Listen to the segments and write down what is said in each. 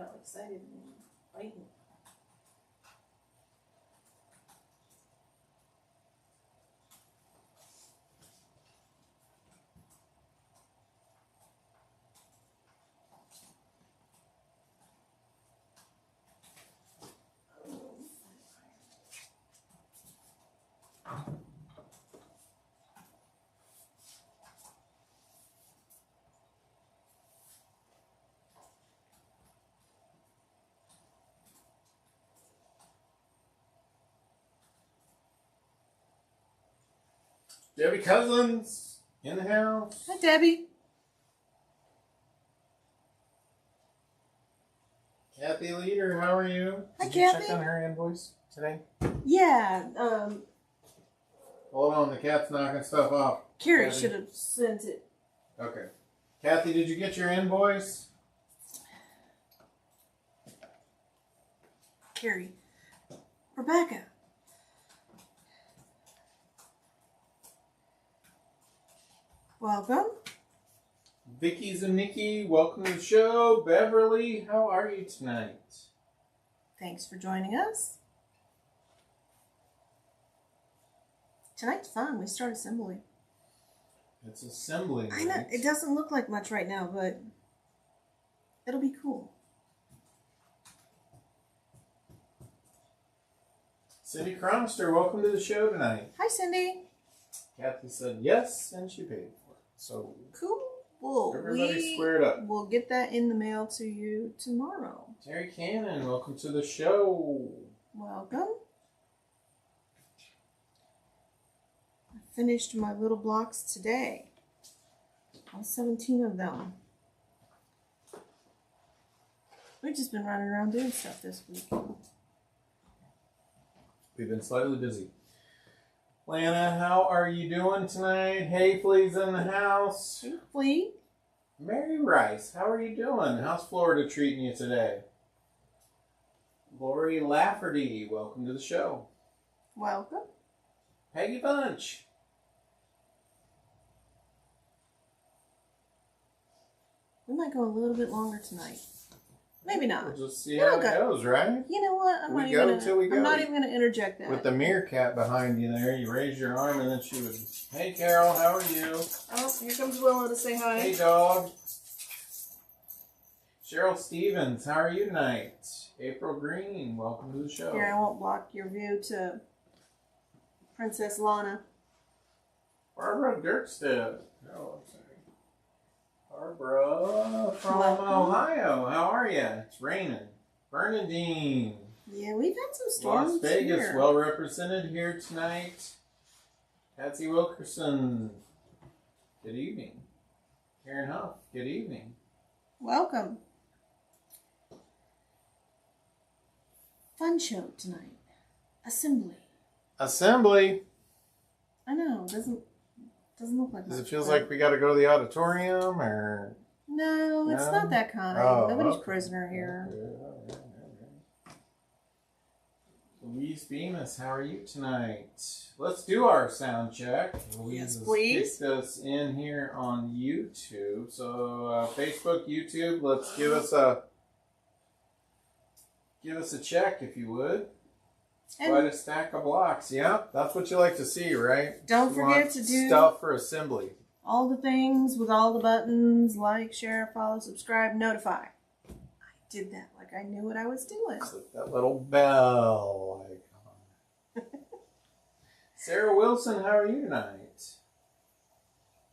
all excited and fighting. Debbie Cousins in the house. Hi, Debbie. Kathy Leader, how are you? Hi, Did you Kathy. check on her invoice today? Yeah, Hold on, the cat's knocking stuff off. Carrie Kathy. should have sent it. Okay. Kathy, did you get your invoice? Carrie. Rebecca. Welcome. Vicky's and Nikki, welcome to the show. Beverly, how are you tonight? Thanks for joining us. Tonight's fun. We start assembly. It's assembly I know night. it doesn't look like much right now, but it'll be cool. Cindy Cronister, welcome to the show tonight. Hi, Cindy. Kathy said yes, and she paid for it. So Cool. Well, everybody squared up. We'll get that in the mail to you tomorrow. Terry Cannon, welcome to the show. Welcome. I finished my little blocks today. All 17 of them. We've just been running around doing stuff this week. We've been slightly busy. Lana, how are you doing tonight? Hayfley's in the house. Flea. Mary Rice, how are you doing? How's Florida treating you today? Lori Lafferty, welcome to the show. Welcome. Peggy Bunch. We might go a little bit longer tonight. Maybe not. We'll just see how it goes, right? You know what? I'm We not go even till we gonna, I'm go. not even going to interject that. With the meerkat behind you there, you raise your arm and then she would, hey Carol, how are you? Oh, here comes Willow to say hi. Hey dog. Cheryl Stevens, how are you tonight? April Green, welcome to the show. Here, I won't block your view to Princess Lana. Barbara Dirkstead. Oh, I'm sorry. Barbara from Welcome. Ohio. How are you? It's raining. Bernadine. Yeah, we've had some storms Las Vegas, here. well represented here tonight. Patsy Wilkerson. Good evening. Karen Huff. Good evening. Welcome. Fun show tonight. Assembly. Assembly. I know, doesn't look like Does it much, feel but- like we got to go to the auditorium or? No, it's No? not that kind. Oh, Nobody's okay. prisoner here. Okay. Louise Bemis, how are you tonight? Let's do our sound check. Louise Yes, has please. kicked us in here on YouTube. So Facebook, YouTube, let's give us a check if you would. And Quite a stack of blocks. Yeah, that's what you like to see, right? don't You forget want to do stuff for assembly. all the things with all the buttons, like, share, follow, subscribe, notify. I did that like I knew what I was doing. Click that little bell icon. Sarah Wilson, how are you tonight?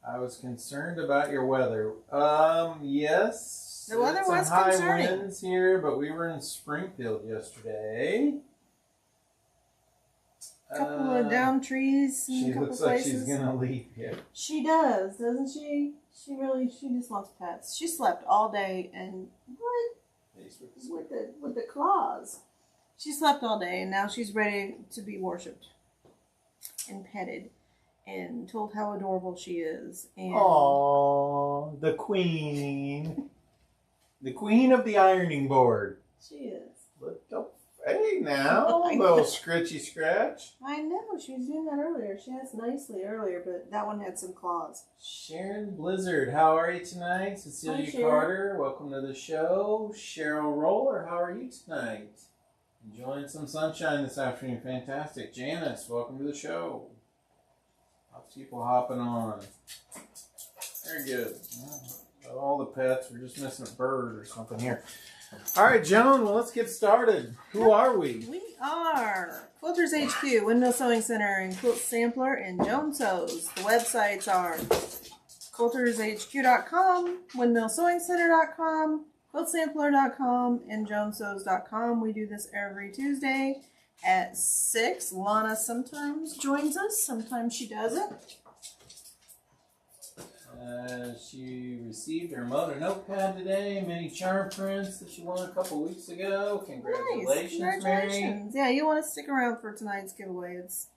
I was concerned about your weather. Yes. The weather it's some was high concerning. winds here, but we were in Springfield yesterday. A couple of down trees in She a couple looks like places. she's gonna leave here. She does, doesn't she? She just wants pets. She slept all day and what with the claws. She slept all day and now she's ready to be worshipped and petted and told how adorable she is. And Aww, the queen. The queen of the ironing board. she is. Hey now, I little know. scritchy scratch. I know. know. She was doing that earlier. She asked nicely earlier, but that one had some claws. Sharon Blizzard, how are you tonight? Cecilia Carter, welcome to the show. Cheryl Roller, how are you tonight? Enjoying some sunshine this afternoon. Fantastic. Janice, welcome to the show. Lots of people hopping on. Very good. All the pets. We're just missing a bird or something here. All right, Joan, well, let's get started. Who are we? We are Quilters HQ, Windmill Sewing Center, and Quilt Sampler, and Joan Sews. The websites are quiltershq.com, windmillsewingcenter.com, quiltsampler.com, and joansews.com. We do this every Tuesday at 6. Lana sometimes joins us, sometimes she doesn't. She received her Moto Notepad today, mini charm prints that she won a couple weeks ago. Congratulations, nice. Congratulations. Mary. Yeah, you want to stick around for tonight's giveaway. It's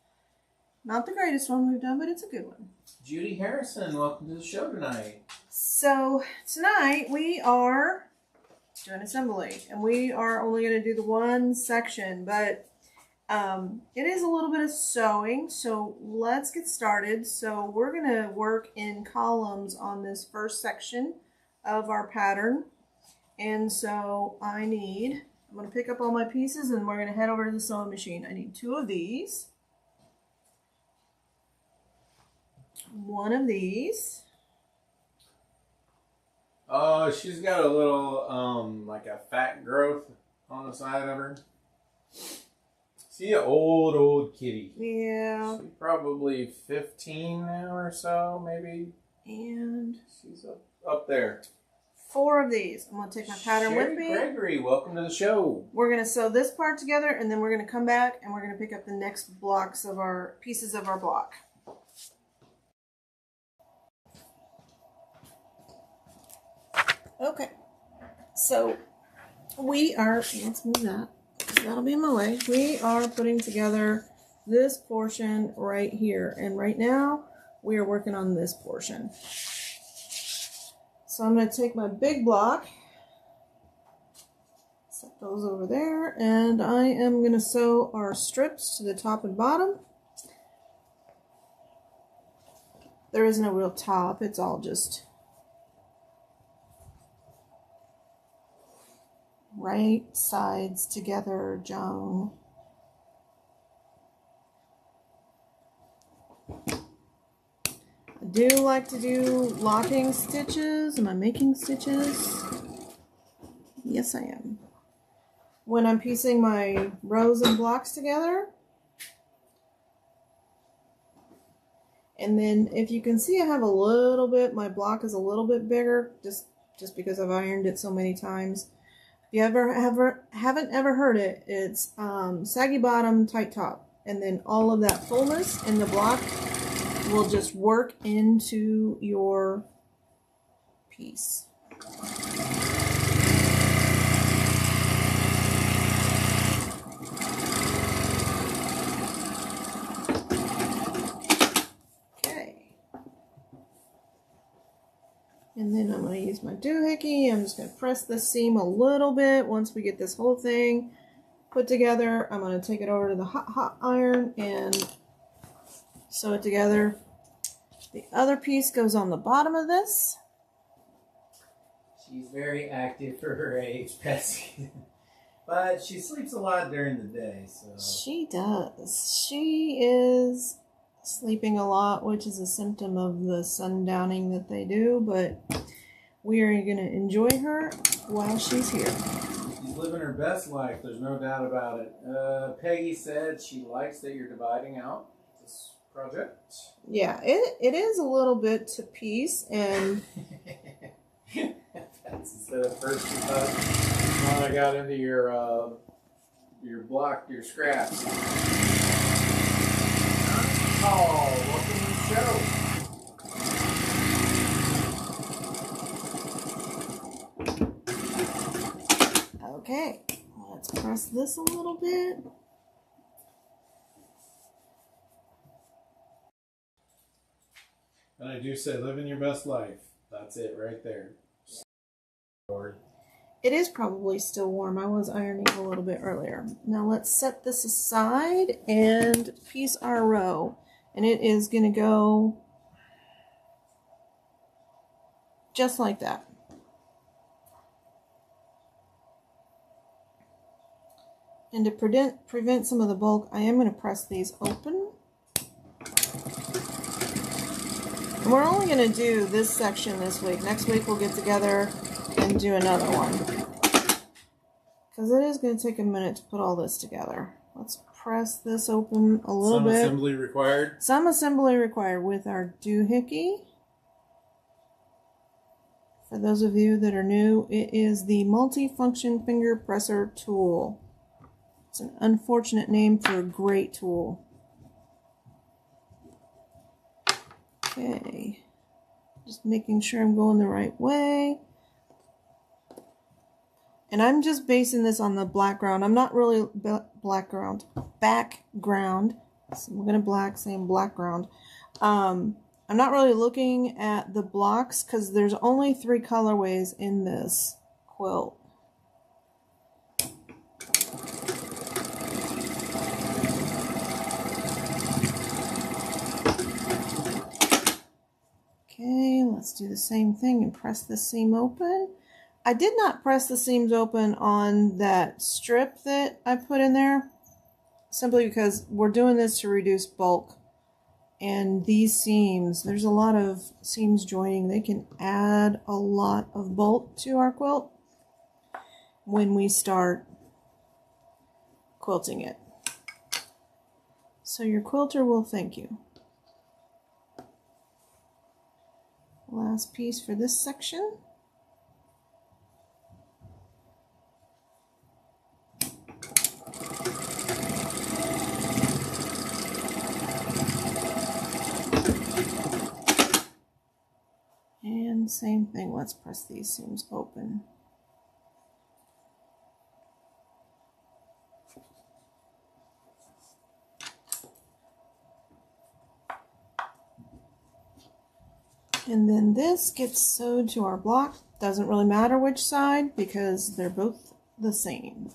not the greatest one we've done, but it's a good one. Judy Harrison, welcome to the show tonight. So tonight we are doing assembly, and we are only going to do the one section, but it is a little bit of sewing, so let's get started. So we're going to work in columns on this first section of our pattern. And so I'm going to pick up all my pieces and we're going to head over to the sewing machine. I need 2 of these, 1 of these. Oh, she's got a little, like a fat growth on the side of her. See, an old kitty. Yeah. She's probably 15 now or so, maybe. And she's up there. 4 of these. I'm going to take my pattern with me. Gregory, welcome to the show. We're going to sew this part together, and then we're going to come back and we're going to pick up the next blocks of our pieces of our block. Okay. So we are, let's move that. That'll be in my way. We are putting together this portion right here. And right now, we are working on this portion. So I'm going to take my big block, set those over there, and I am going to sew our strips to the top and bottom. There is no real top. It's all just right sides together, Joan. I do like to do locking stitches. Am I making stitches? Yes, I am. When I'm piecing my rows and blocks together. And then if you can see, I have a little bit, my block is a little bit bigger just because I've ironed it so many times. If you haven't ever heard it, it's saggy bottom, tight top. And then all of that fullness in the block will just work into your piece. Okay. And then I'm going to use my doohickey. I'm just going to press the seam a little bit. Once we get this whole thing put together, I'm going to take it over to the hot iron and sew it together. The other piece goes on the bottom of this. She's very active for her age, Betsy. But she sleeps a lot during the day, so. She does. She is sleeping a lot, which is a symptom of the sundowning that they do, but we are going to enjoy her while she's here. She's living her best life, there's no doubt about it. Peggy said she likes that you're dividing out this project. Yeah, it is a little bit to piece, and Betsy said at first she thought when I got into your block, your scraps. Oh, welcome to the show. okay, let's press this a little bit. And I do say, living your best life. That's it right there. It is probably still warm. I was ironing a little bit earlier. Now let's set this aside and piece our row. And it is going to go just like that. And to prevent some of the bulk, I am going to press these open. And we're only going to do this section this week. Next week we'll get together and do another one. Because it is going to take a minute to put all this together. Let's press this open a little bit. Some assembly required? Some assembly required with our doohickey. For those of you that are new, it is the multi-function finger presser tool. It's an unfortunate name for a great tool. Okay, just making sure I'm going the right way. And I'm just basing this on the black ground. I'm not really background. So I'm going to saying black ground. I'm not really looking at the blocks because there's only 3 colorways in this quilt. Okay, let's do the same thing and press the seam open. I did not press the seams open on that strip that I put in there, simply because we're doing this to reduce bulk. And these seams, there's a lot of seams joining. They can add a lot of bulk to our quilt when we start quilting it. So your quilter will thank you. Last piece for this section. And same thing, let's press these seams open. And then this gets sewed to our block. Doesn't really matter which side because they're both the same.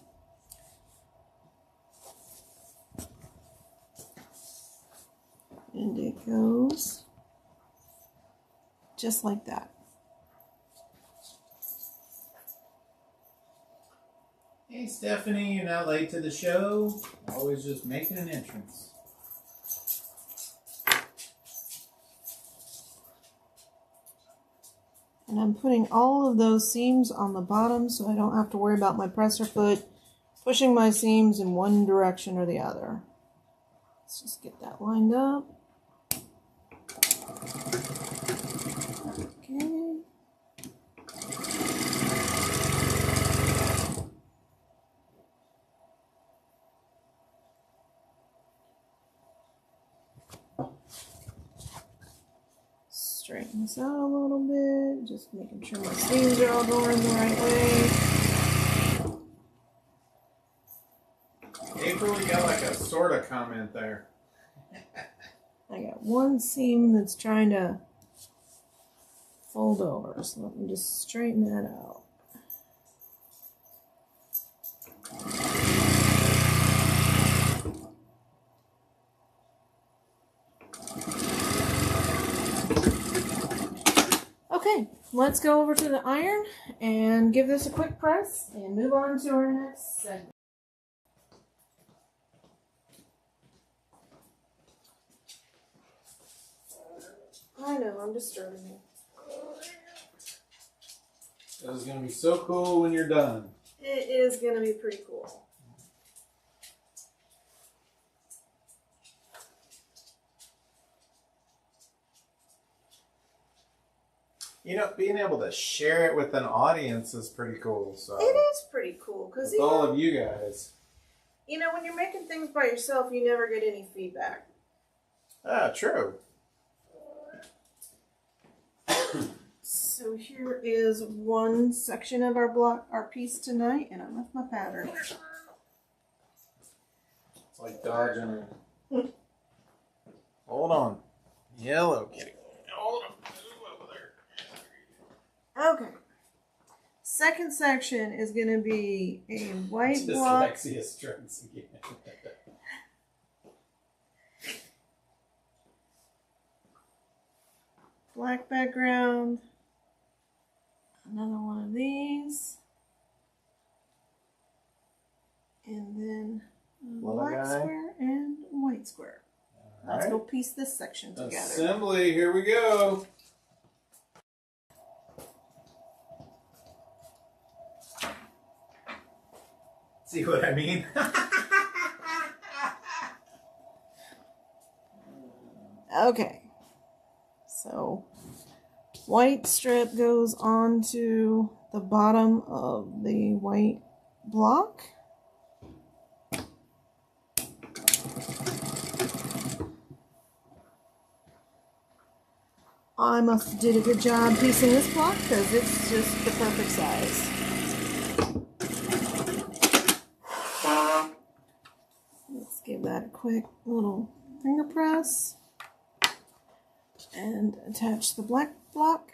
And it goes just like that. Hey Stephanie, you're not late to the show. Always just making an entrance. And I'm putting all of those seams on the bottom so I don't have to worry about my presser foot pushing my seams in one direction or the other. Let's just get that lined up. Okay. Straighten this out a little bit, just making sure my seams are all going the right way. April, we got like a sort of comment there. I got one seam that's trying to fold over, so let me just straighten that out. Okay, let's go over to the iron and give this a quick press and move on to our next segment. I know, I'm disturbing you. This is going to be so cool when you're done. It is going to be pretty cool. You know, being able to share it with an audience is pretty cool. So it is pretty cool because all of you guys. You know, when you're making things by yourself, you never get any feedback. Ah, true. So here is one section of our piece tonight, and I left my pattern. It's like dodging. Hold on. Yellow kitty. Hold on. Over there. Okay. second section is going to be a white block. Dyslexia strikes again. Black background. Another one of these. And then a black square and white square. Let's go piece this section together. Assembly, here we go. See what I mean? Okay. So, white strip goes onto the bottom of the white block. I must have did a good job piecing this block because it's just the perfect size. Let's give that a quick little finger press and attach the black block.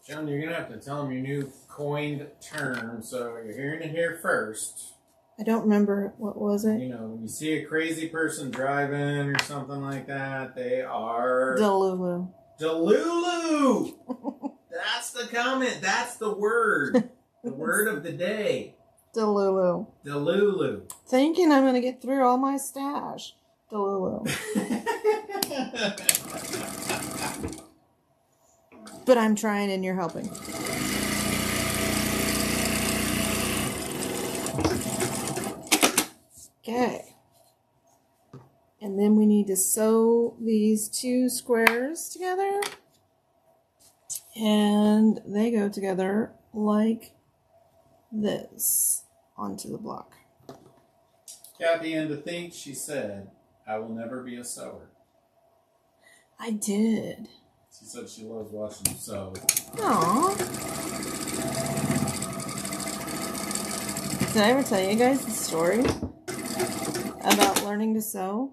Joan, you're going to have to tell them your new coined term, so you're hearing it here first. I don't remember, what was it? You know, when you see a crazy person driving or something like that, they are... Delulu. Delulu! That's the comment. That's the word. The word of the day. Delulu. Delulu. Thinking I'm going to get through all my stash. Delulu. But I'm trying and you're helping. Okay. And then we need to sew these two squares together. And they go together like this onto the block. Kathy, and to think she said, I will never be a sewer. I did. She said she loves watching you sew. Aww. Did I ever tell you guys the story about learning to sew?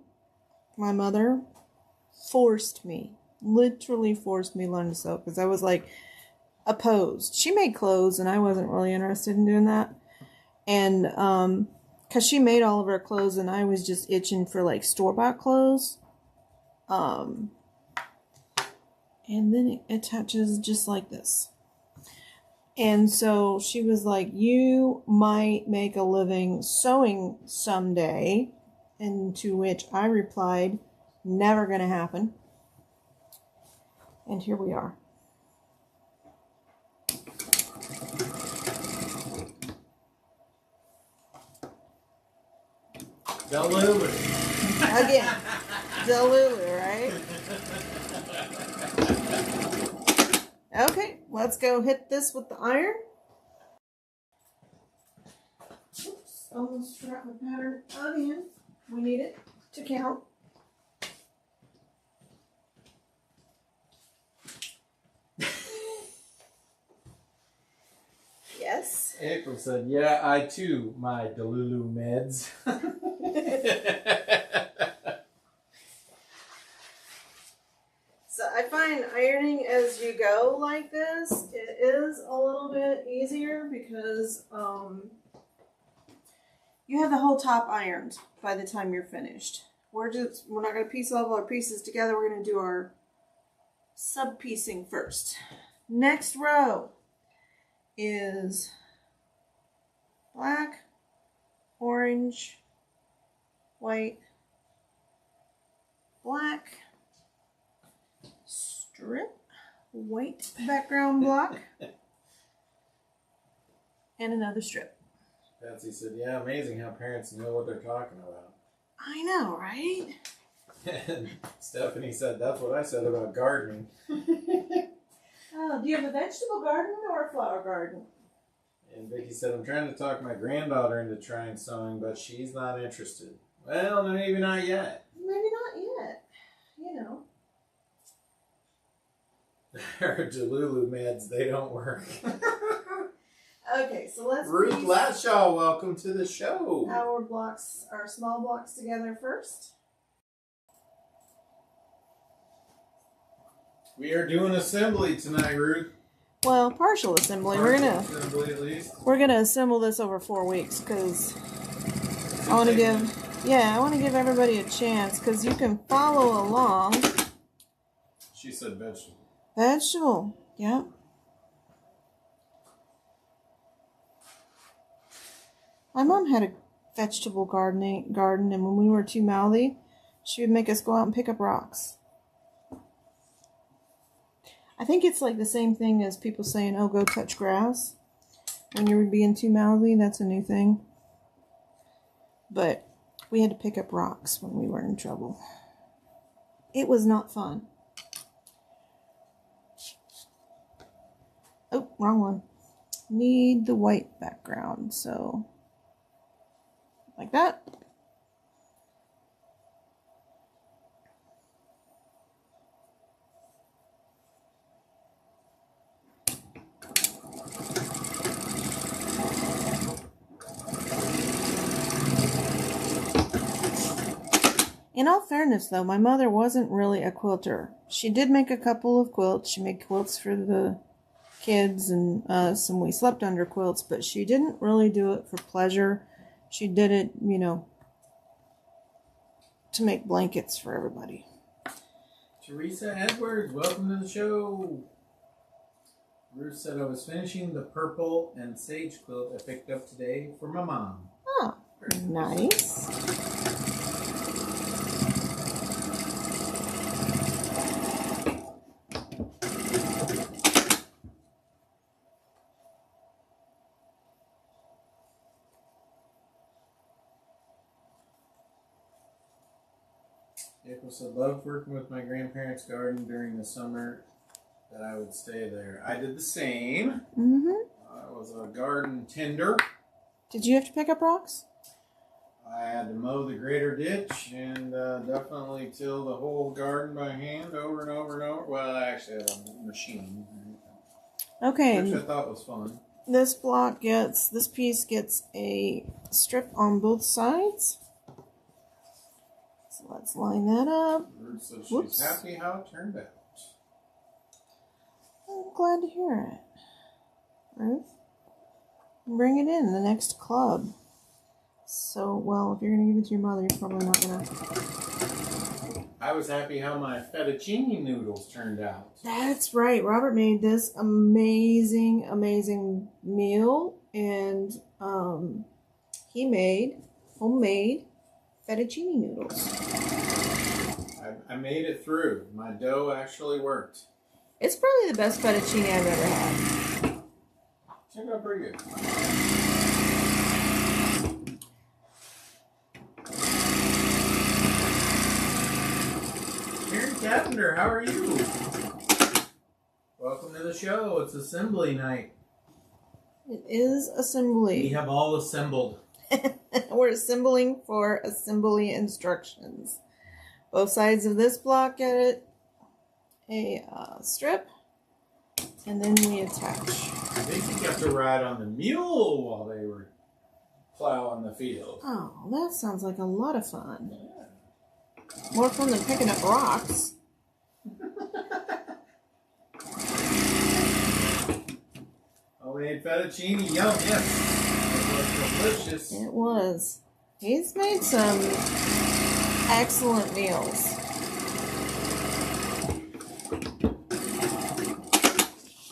My mother forced me, literally forced me to learn to sew because I was like opposed. She made clothes and I wasn't really interested in doing that. And because she made all of her clothes and I was just itching for like store-bought clothes. And then it attaches just like this. And so she was like, you might make a living sewing someday. And to which I replied, never going to happen. And here we are. Delulu. Again, Delulu, right? Okay, let's go hit this with the iron. Oops, almost forgot my pattern again. We need it to count. Yes. April said, yeah, I too, my Delulu meds. So I find ironing as you go like this, it is a little bit easier because you have the whole top ironed by the time you're finished. We're not going to piece all of our pieces together. We're going to do our sub-piecing first. Next row is black, orange, white, black, strip, white background block, and another strip. Patsy said, yeah, amazing how parents know what they're talking about. I know, right? And Stephanie said, that's what I said about gardening. Oh, do you have a vegetable garden or a flower garden? And Vicky said, I'm trying to talk my granddaughter into trying sewing, but she's not interested. Well, maybe not yet. Maybe not yet. You know. Her Delulu meds, they don't work. Okay, so let's Ruth piece Latshaw, welcome to the show. our small blocks together first. We are doing assembly tonight, Ruth. Well, partial assembly. Assembly at least. We're gonna assemble this over 4 weeks because I want to give everybody a chance because you can follow along. She said vegetable. Vegetable, yeah. My mom had a vegetable garden, and when we were too mouthy, she would make us go out and pick up rocks. I think it's like the same thing as people saying, oh, go touch grass. When you're being too mouthy, that's a new thing. But we had to pick up rocks when we were in trouble. It was not fun. Oh, wrong one. Need the white background, so like that. In all fairness, though, my mother wasn't really a quilter. She did make a couple of quilts. She made quilts for the kids and us, and we slept under quilts, but she didn't really do it for pleasure. She did it, you know, to make blankets for everybody. Teresa Edwards, welcome to the show. Ruth said, I was finishing the purple and sage quilt I picked up today for my mom. Oh, nice. April said, loved working with my grandparents' garden during the summer that I would stay there. I did the same. Mm-hmm. I was a garden tender. Did you have to pick up rocks? I had to mow the greater ditch and definitely till the whole garden by hand over and over and over. Well, I actually had a machine. Okay. Which I thought was fun. This piece gets a strip on both sides. So let's line that up. Ruth said she's happy how it turned out. I'm glad to hear it. Ruth, bring it in the next club. So, well, if you're going to give it to your mother, you're probably not going to. I was happy how my fettuccine noodles turned out. That's right. Robert made this amazing, amazing meal. And he made homemade fettuccine noodles. I made it through. My dough actually worked. It's probably the best fettuccine I've ever had. Turned out pretty good. Karen Cavender, how are you? Welcome to the show. It's assembly night. It is assembly. We have all assembled. We're assembling for assembly instructions. Both sides of this block get a strip, and then we attach. I think you got to ride on the mule while they were plowing the field. Oh, that sounds like a lot of fun. Yeah. More fun than picking up rocks. Homemade fettuccine, yum, yes. It was delicious. It was. He's made some excellent meals.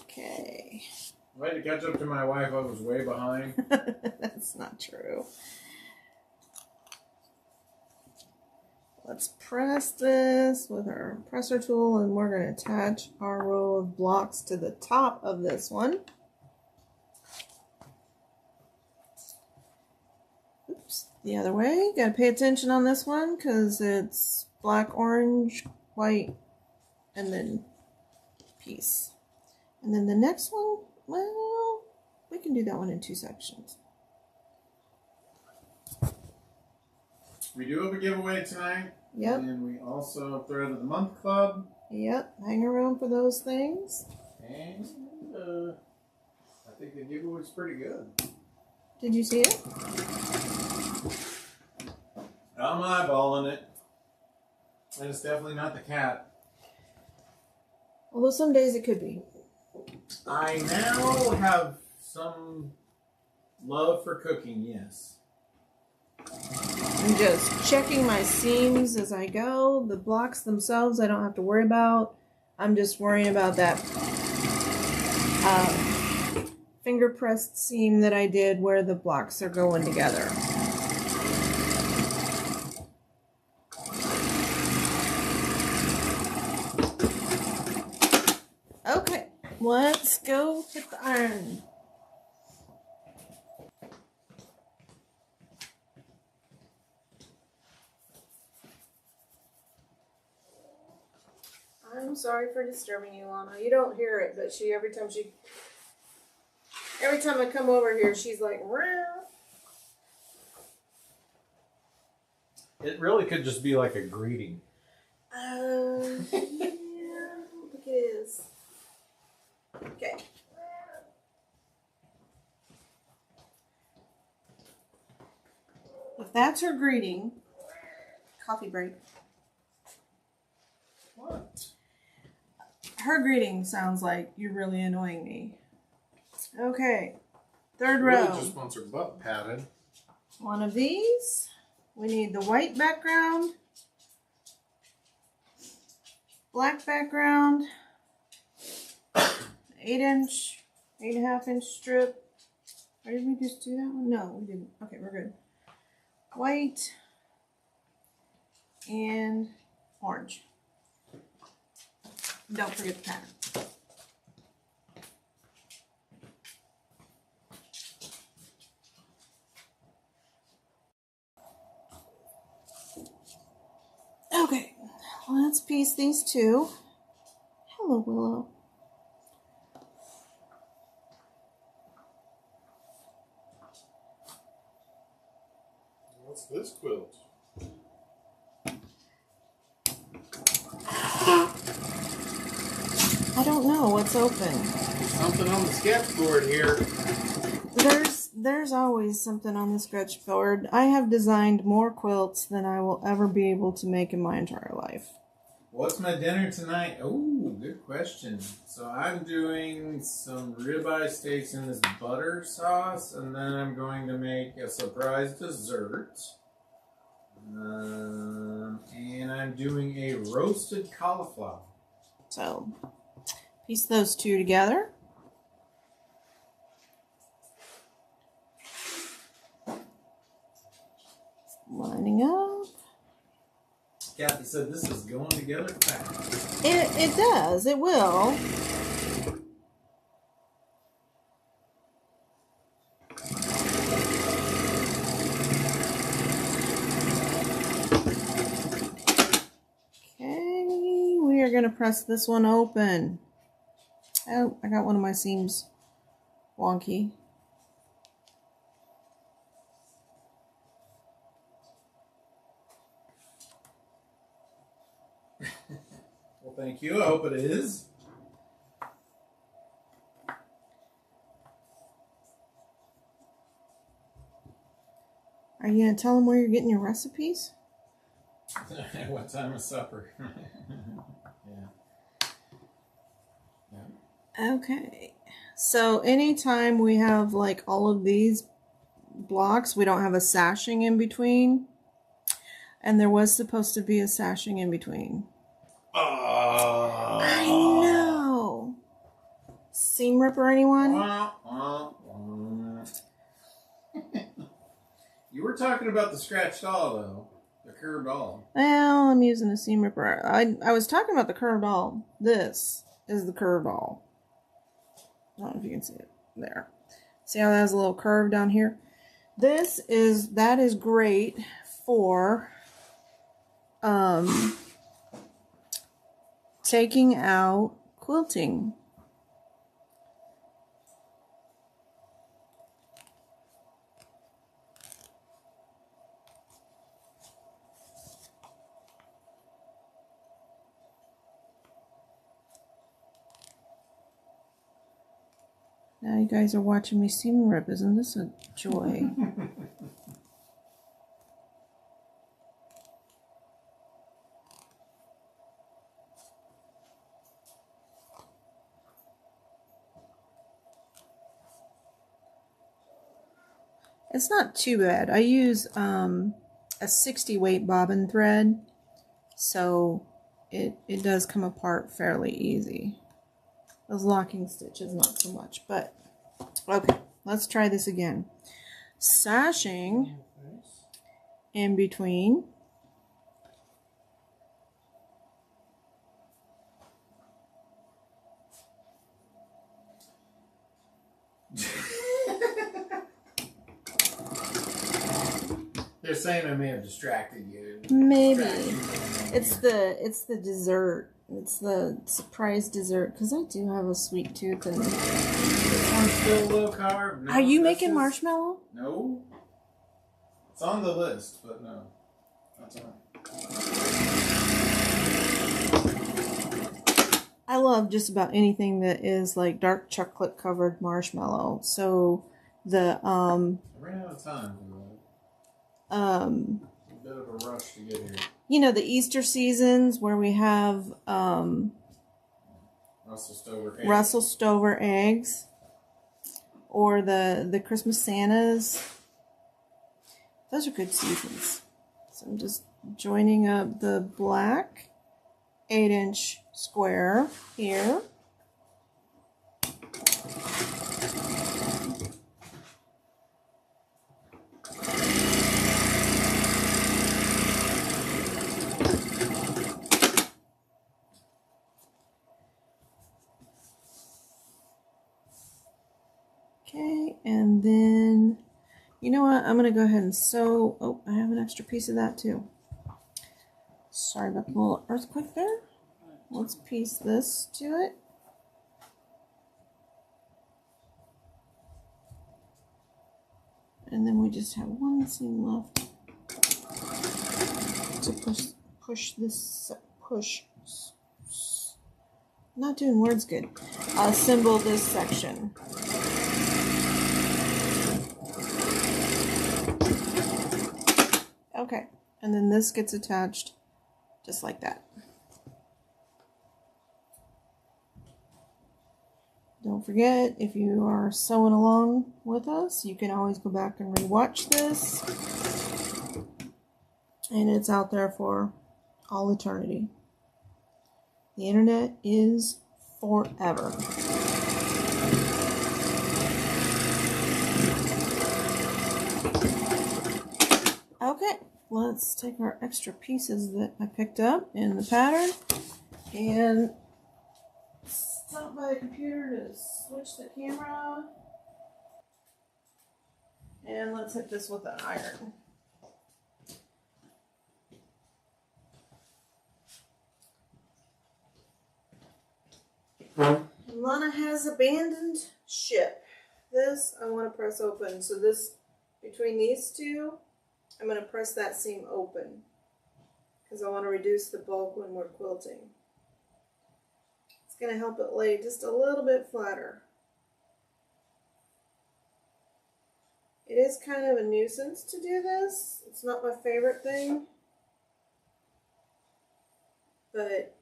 Okay. I had to catch up to my wife. I was way behind. That's not true. Let's press this with our presser tool, and we're going to attach our row of blocks to the top of this one. Oops, the other way. Got to pay attention on this one because it's black, orange, white, and then piece. And then the next one, well, we can do that one in 2 sections. We do have a giveaway tonight. Yep. And we also have Thread of the Month Club. Yep. Hang around for those things. And I think the giveaway's pretty good. Did you see it? I'm eyeballing it. And it's definitely not the cat. Although some days it could be. I now have some love for cooking, yes. I'm just checking my seams as I go. The blocks themselves I don't have to worry about. I'm just worrying about that finger pressed seam that I did where the blocks are going together. Okay, let's go hit the iron. I'm sorry for disturbing you, Lana. You don't hear it, but every time I come over here, she's like, "Meow." It really could just be like a greeting. Yeah, I think it is. Okay. If that's her greeting, coffee break. What? Her greeting sounds like you're really annoying me. Okay. Third She row. really just wants her butt patted. One of these. We need the white background. Black background. 8.5 inch strip. Or did we just do that one? No, we didn't. Okay, we're good. White and orange. Don't forget the pattern. Okay, let's piece these two. Hello, Willow. What's this quilt? I don't know what's open. There's something on the sketchboard here. There's always something on the sketchboard. I have designed more quilts than I will ever be able to make in my entire life. What's my dinner tonight? Oh, good question. So I'm doing some ribeye steaks in this butter sauce, and then I'm going to make a surprise dessert. And I'm doing a roasted cauliflower. So, piece those two together. Lining up. Kathy said this is going together fast. It does. It will. Okay, we are going to press this one open. Oh, I got one of my seams wonky. Well, thank you. I hope it is. Are you going to tell them where you're getting your recipes? What time is supper? Yeah. Okay. So anytime we have like all of these blocks, we don't have a sashing in between. And there was supposed to be a sashing in between. I know. Seam ripper, anyone? You were talking about the scratched doll, though. The curved doll. Well, I'm using a seam ripper. I was talking about the curved doll. This is the curved doll. I don't know if you can see it. There. See how that has a little curve down here? That is great for taking out quilting. Now you guys are watching me seam rip. Isn't this a joy? It's not too bad. I use a 60 weight bobbin thread, so it does come apart fairly easy. Those locking stitches, not so much, but okay, let's try this again. Sashing in between. They're saying I may have distracted you. Maybe. It's the dessert. It's the surprise dessert, because I do have a sweet tooth. And This one's still low carb. No, are you making marshmallow? No. It's on the list, but no. That's all right. I love just about anything that is like dark chocolate covered marshmallow. So the I ran out of time. A bit of a rush to get here. You know, the Easter seasons where we have Russell Stover eggs, or the Christmas Santas. Those are good seasons. So I'm just joining up the black 8-inch square here. Okay, and then, you know what, I'm going to go ahead and sew. Oh, I have an extra piece of that too. Sorry about the little earthquake there. Let's piece this to it. And then we just have one seam left to push. Not doing words good. Assemble this section. Okay, and then this gets attached just like that. Don't forget, if you are sewing along with us, you can always go back and rewatch this. And it's out there for all eternity. The internet is forever. Okay, let's take our extra pieces that I picked up in the pattern and stop by the computer to switch the camera. And let's hit this with an iron. Lana has abandoned ship. This I want to press open. So this, between these two, I'm going to press that seam open because I want to reduce the bulk when we're quilting. It's going to help it lay just a little bit flatter. It is kind of a nuisance to do this. It's not my favorite thing, but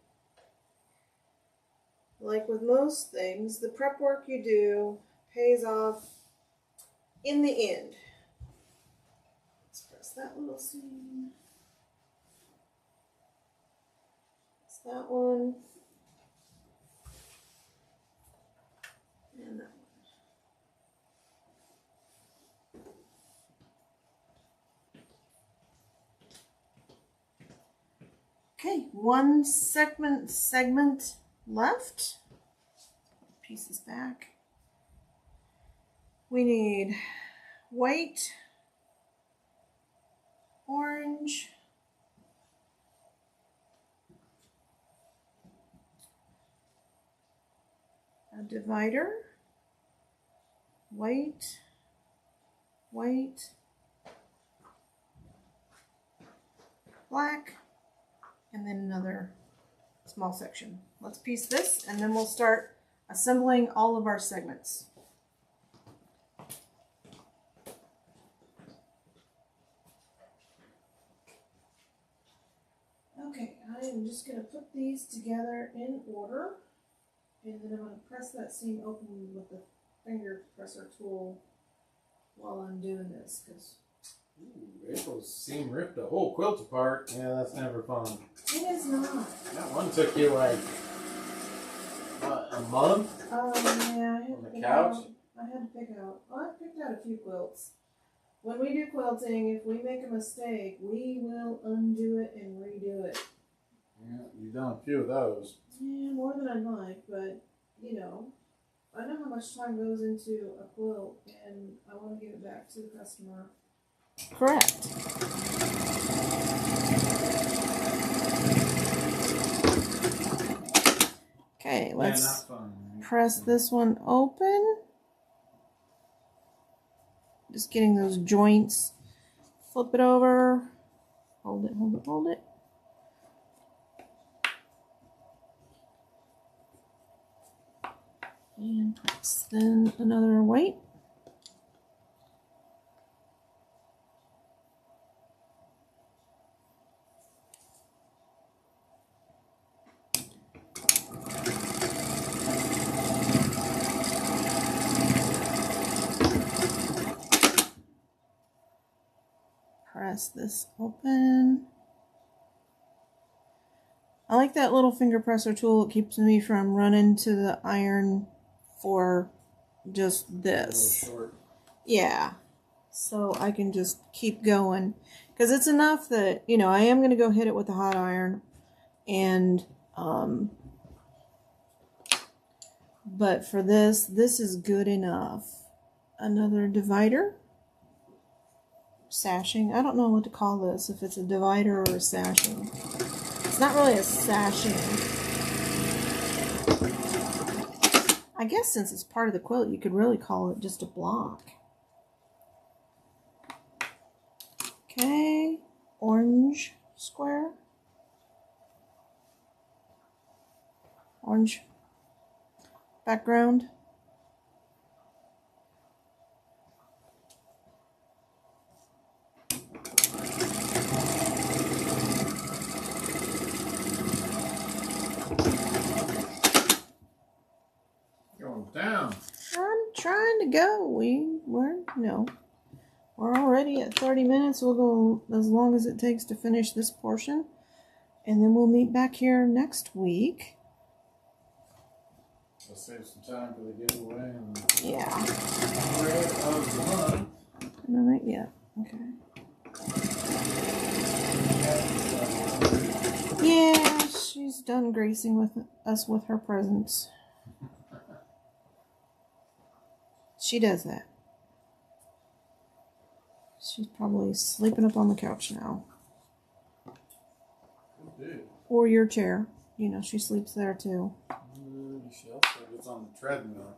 like with most things, the prep work you do pays off in the end. Let's press that little seam. Press that one. And that one. Okay, one segment left. Pieces back. We need white, orange, a divider, white, white, black, and then another small section. Let's piece this and then we'll start assembling all of our segments. I'm just going to put these together in order. And then I'm going to press that seam open with the finger presser tool while I'm doing this. April's seam ripped a whole quilt apart. Yeah, that's never fun. It is not. That one took you like, what, a month? Oh, yeah. On the couch? I had to pick out. Well, I picked out a few quilts. When we do quilting, if we make a mistake, we will undo it and redo it. Yeah, you've done a few of those. Yeah, more than I'd like, but, you know, I know how much time goes into a quilt, and I want to give it back to the customer. Correct. Okay, let's press this one open. Just getting those joints. Flip it over. Hold it, hold it, hold it. And press then another weight. Press this open. I like that little finger presser tool. It keeps me from running to the iron for just this. A little short. Yeah. So I can just keep going. Because it's enough that, you know, I am going to go hit it with a hot iron. And, but for this is good enough. Another divider. Sashing. I don't know what to call this, if it's a divider or a sashing. It's not really a sashing. I guess since it's part of the quilt, you could really call it just a block. Okay, orange square. Orange background. Down. I'm trying to go. We're already at 30 minutes. We'll go as long as it takes to finish this portion. And then we'll meet back here next week. Let's save some time for the giveaway. And Yeah. Spread of the month. No, not yet. Okay. Yeah, she's done gracing with us with her presence. She does that. She's probably sleeping up on the couch now. Or your chair. You know, she sleeps there too. She also gets on the treadmill.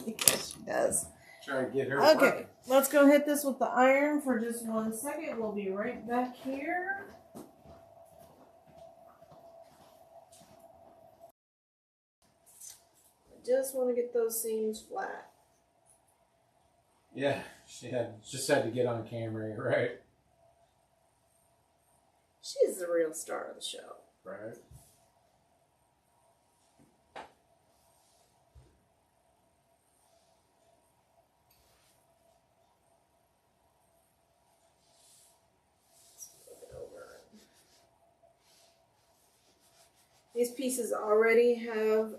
Yes, she does. Try to get her Okay, working. let's go hit this with the iron for just 1 second. We'll be right back here. Just want to get those seams flat. Yeah, she just had to get on camera, right? She's the real star of the show. Right. Let's flip it over. These pieces already have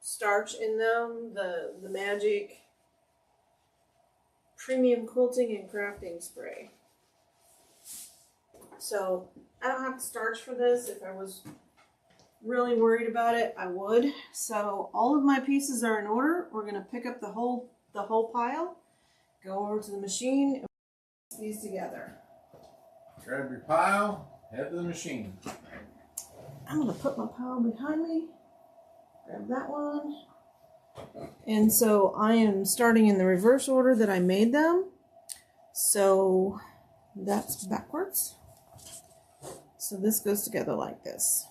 starch in them. The Magic Premium Quilting and Crafting Spray. So I don't have to starch for this. If I was really worried about it, I would. So all of my pieces are in order. We're going to pick up the whole pile, go over to the machine, and put these together. Grab your pile, head to the machine. I'm going to put my pile behind me. Grab that one. And so I am starting in the reverse order that I made them. So that's backwards. So this goes together like this.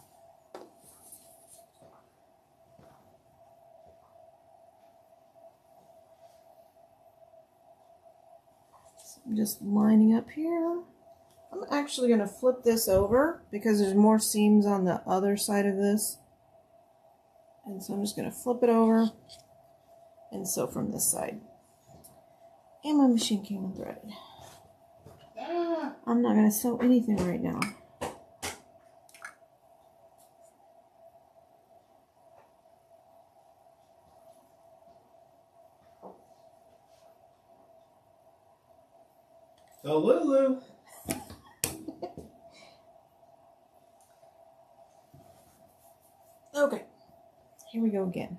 So I'm just lining up here. I'm actually going to flip this over because there's more seams on the other side of this. And so I'm just going to flip it over and sew from this side. And my machine came unthreaded. I'm not going to sew anything right now. The Lulu. Okay, here we go again.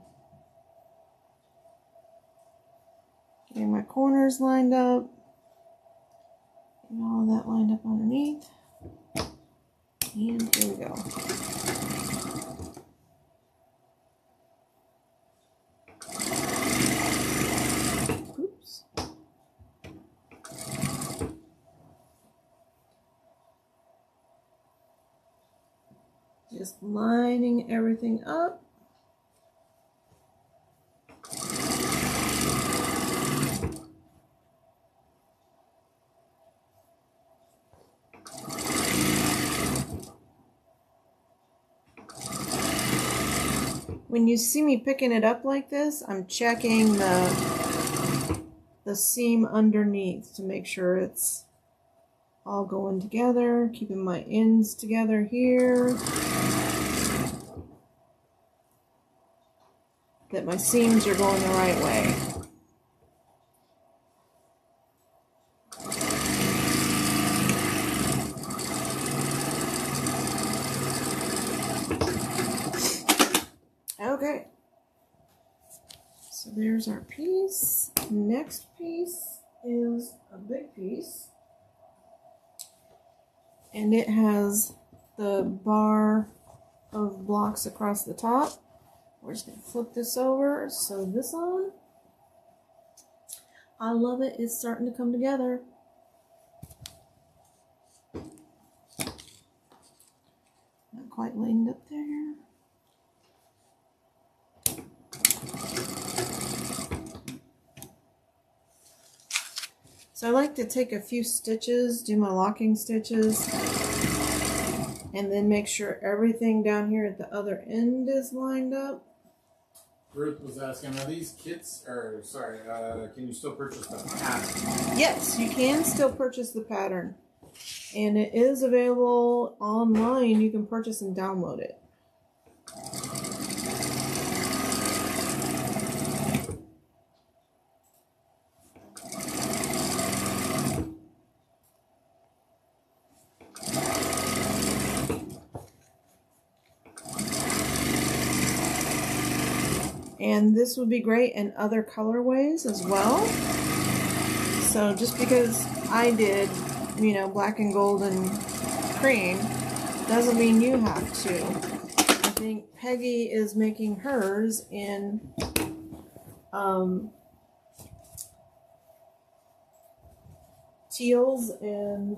Getting my corners lined up. Getting all that lined up underneath. And here we go. Oops. Just lining everything up. When you see me picking it up like this, I'm checking the seam underneath to make sure it's all going together, keeping my ends together here. That my seams are going the right way. Okay, so there's our piece. Next piece is a big piece, and it has the bar of blocks across the top. We're just going to flip this over, sew this on. I love it. It's starting to come together. Not quite lined up there. So I like to take a few stitches, do my locking stitches, and then make sure everything down here at the other end is lined up. Ruth was asking, are these kits, or sorry, can you still purchase the pattern? Yes, you can still purchase the pattern. And it is available online. You can purchase and download it. And this would be great in other colorways as well. So just because I did, you know, black and gold and cream, doesn't mean you have to. I think Peggy is making hers in teals and...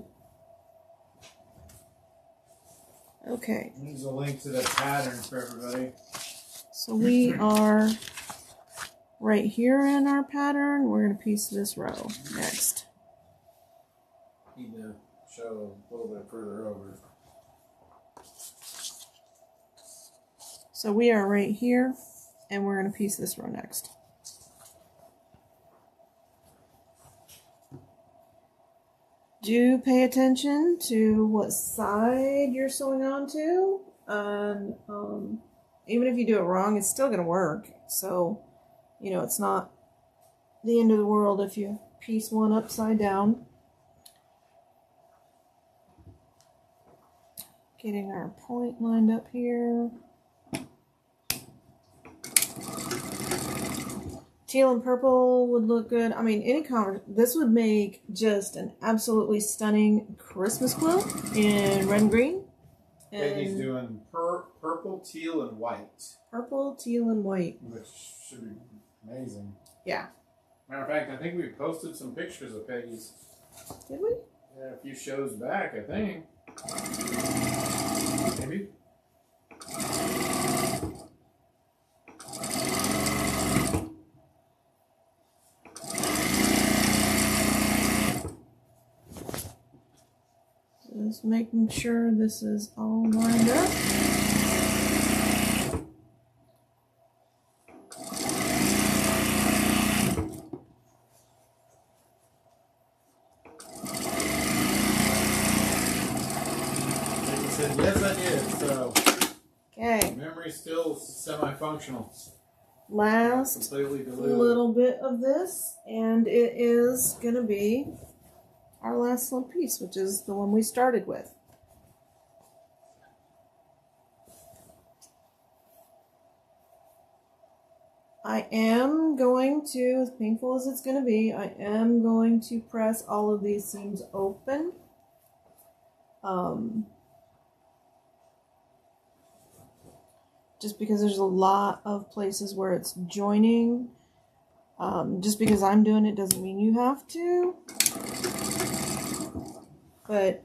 Okay. There's a link to the pattern for everybody. So we are right here in our pattern. We're going to piece this row next. Need to show a little bit further over. So we are right here, and we're going to piece this row next. Do pay attention to what side you're sewing onto, and even if you do it wrong, it's still going to work. So, you know, it's not the end of the world if you piece one upside down. Getting our point lined up here. Teal and purple would look good. I mean, any color. This would make just an absolutely stunning Christmas quilt in red and green. Peggy's doing purple, teal, and white. Purple, teal, and white. Which should be amazing. Yeah. Matter of fact, I think we posted some pictures of Peggy's. Did we? Yeah, a few shows back, I think. Maybe. Just making sure this is all lined up. Yes, I did. So, okay. Memory's still semi-functional. Last little bit of this, and it is going to be our last little piece, which is the one we started with. I am going to, as painful as it's going to be, I am going to press all of these seams open. Just because there's a lot of places where it's joining. Just because I'm doing it doesn't mean you have to. But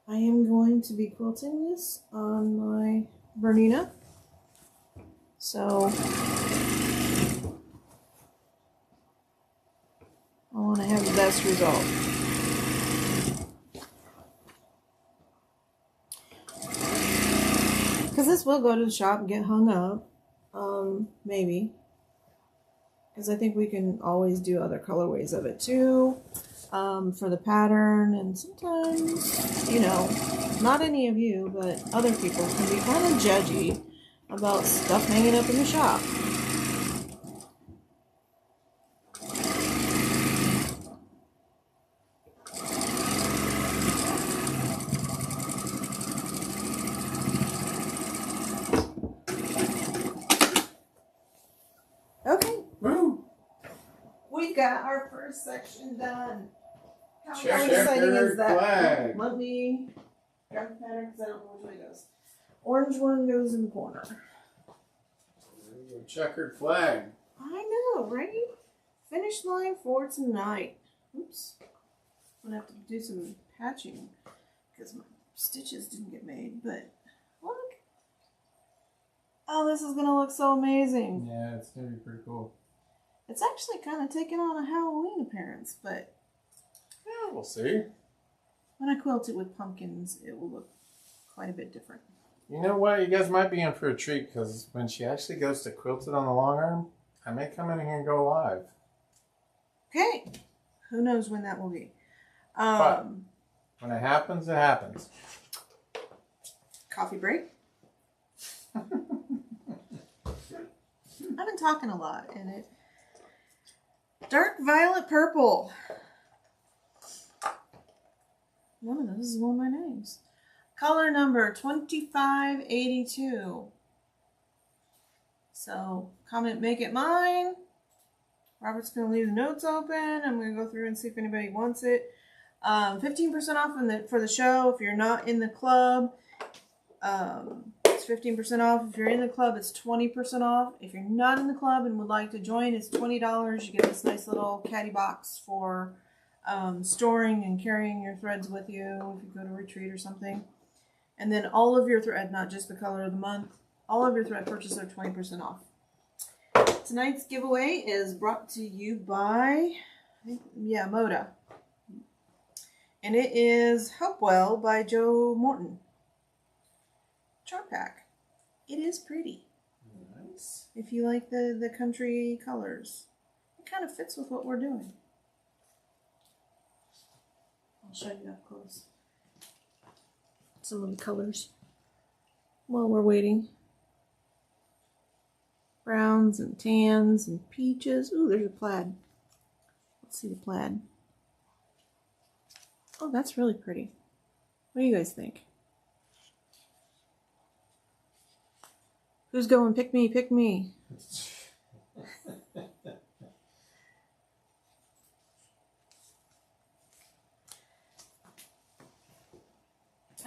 I am going to be quilting this on my Bernina. So I want to have the best result. Because this will go to the shop and get hung up. Maybe. Because I think we can always do other colorways of it too. For the pattern, and sometimes, you know, not any of you, but other people can be kind of judgy about stuff hanging up in the shop. Okay. Woo! We got our first section done. How Checkered exciting is that? flag. Let me grab the pattern because I don't know which way it goes. Orange one goes in the corner. Checkered flag. I know, right? Finish line for tonight. Oops. I'm going to have to do some patching because my stitches didn't get made, but look. Oh, this is going to look so amazing. Yeah, it's going to be pretty cool. It's actually kind of taken on a Halloween appearance, but yeah, we'll see. When I quilt it with pumpkins, it will look quite a bit different. You know what? You guys might be in for a treat because when she actually goes to quilt it on the long arm, I may come in here and go live. Okay. Who knows when that will be. But when it happens, it happens. Coffee break? I've been talking a lot, and it... Dark violet purple. One of those is one of my names. Color number 2582. So, comment make it mine. Robert's going to leave the notes open. I'm going to go through and see if anybody wants it. 15% off for the show. If you're not in the club, it's 15% off. If you're in the club, it's 20% off. If you're not in the club and would like to join, it's $20. You get this nice little caddy box for storing and carrying your threads with you if you go to retreat or something. And then all of your thread, not just the color of the month, all of your thread purchases are 20% off. Tonight's giveaway is brought to you by, Moda. And it is Hopewell by Joe Morton. Chart pack. It is pretty. Nice. If you like the country colors. It kind of fits with what we're doing. I'll show you up close. Some of the colors while we're waiting. Browns and tans and peaches. Ooh, there's a plaid. Let's see the plaid. Oh, that's really pretty. What do you guys think? Who's going? Pick me, pick me.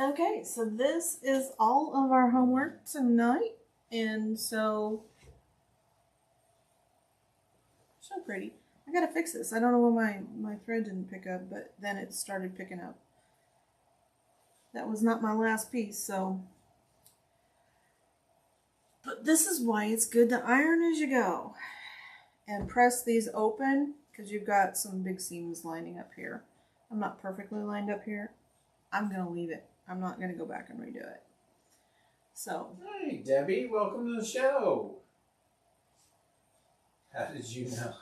Okay, so this is all of our homework tonight. And so pretty. I gotta fix this. I don't know why my thread didn't pick up, but then it started picking up. That was not my last piece, so. But this is why it's good to iron as you go. And press these open because you've got some big seams lining up here. I'm not perfectly lined up here. I'm going to leave it. I'm not going to go back and redo it. So. Hey, Debbie, welcome to the show. How did you know?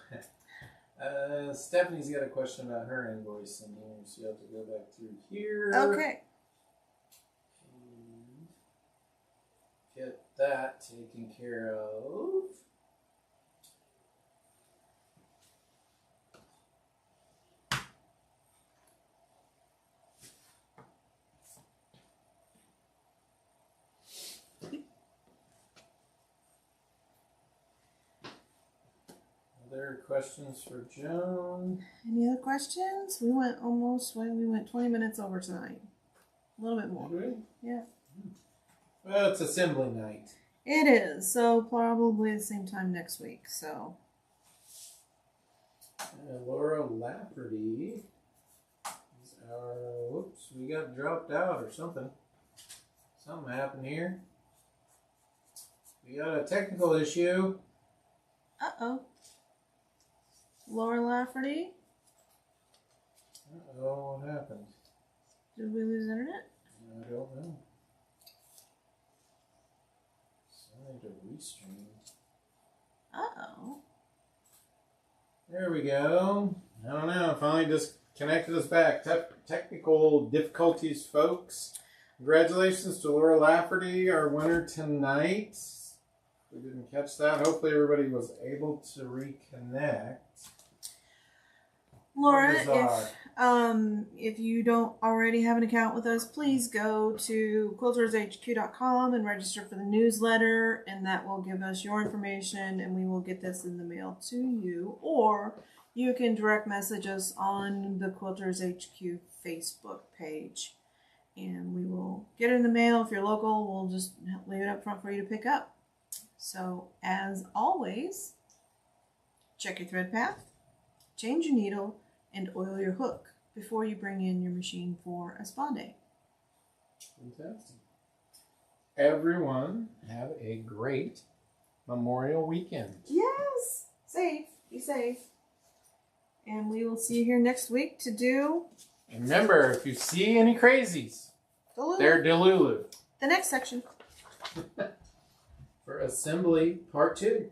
Stephanie's got a question about her invoice in here, so you have to go back through here. Okay. And get that taken care of. Other questions for Joan? Any other questions? We went 20 minutes over tonight. A little bit more. Did we? Yeah. Well, it's assembly night. It is. So probably the same time next week. So. Laura Lafferty is our, whoops, we got dropped out or something. Something happened here. We got a technical issue. Uh-oh. Laura Lafferty? Uh-oh, what happened? Did we lose internet? I don't know. So I need to restream. Uh-oh. There we go. I don't know. Finally disconnected us back. Technical difficulties, folks. Congratulations to Laura Lafferty, our winner tonight. We didn't catch that. Hopefully everybody was able to reconnect. Laura, if you don't already have an account with us, please go to quiltershq.com and register for the newsletter, and that will give us your information, and we will get this in the mail to you. Or you can direct message us on the Quilters HQ Facebook page, and we will get it in the mail. If you're local, we'll just leave it up front for you to pick up. So, as always, check your thread path, change your needle, and oil your hook before you bring in your machine for a spa day. Fantastic. Everyone have a great Memorial weekend. Yes! Safe. Be safe. And we will see you here next week to do... And remember, if you see any crazies, Delulu. they're Delulu. The next section. For assembly part 2.